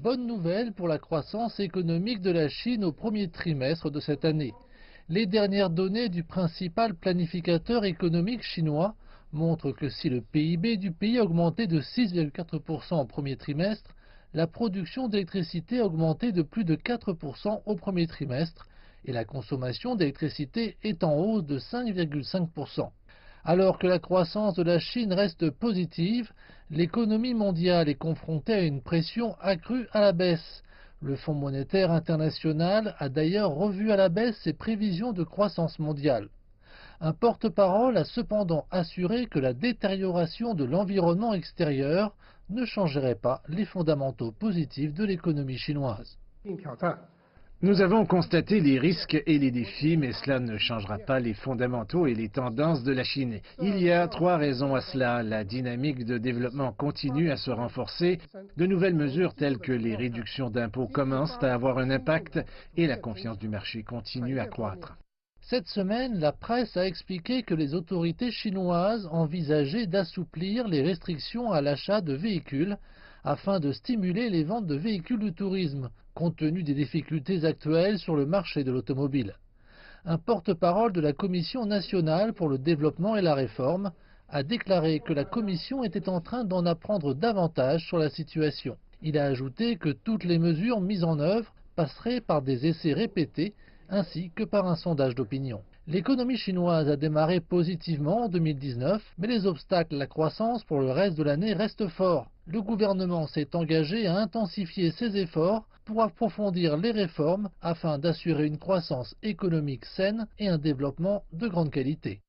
Bonne nouvelle pour la croissance économique de la Chine au premier trimestre de cette année. Les dernières données du principal planificateur économique chinois montrent que si le PIB du pays a augmenté de 6,4% au premier trimestre, la production d'électricité a augmenté de plus de 4% au premier trimestre et la consommation d'électricité est en hausse de 5,5%. Alors que la croissance de la Chine reste positive, l'économie mondiale est confrontée à une pression accrue à la baisse. Le Fonds monétaire international a d'ailleurs revu à la baisse ses prévisions de croissance mondiale. Un porte-parole a cependant assuré que la détérioration de l'environnement extérieur ne changerait pas les fondamentaux positifs de l'économie chinoise. Nous avons constaté les risques et les défis, mais cela ne changera pas les fondamentaux et les tendances de la Chine. Il y a 3 raisons à cela. La dynamique de développement continue à se renforcer, de nouvelles mesures telles que les réductions d'impôts commencent à avoir un impact et la confiance du marché continue à croître. Cette semaine, la presse a expliqué que les autorités chinoises envisageaient d'assouplir les restrictions à l'achat de véhicules afin de stimuler les ventes de véhicules de tourisme, compte tenu des difficultés actuelles sur le marché de l'automobile. Un porte-parole de la Commission nationale pour le développement et la réforme a déclaré que la Commission était en train d'en apprendre davantage sur la situation. Il a ajouté que toutes les mesures mises en œuvre passeraient par des essais répétés ainsi que par un sondage d'opinion. L'économie chinoise a démarré positivement en 2019, mais les obstacles à la croissance pour le reste de l'année restent forts. Le gouvernement s'est engagé à intensifier ses efforts pour approfondir les réformes afin d'assurer une croissance économique saine et un développement de grande qualité.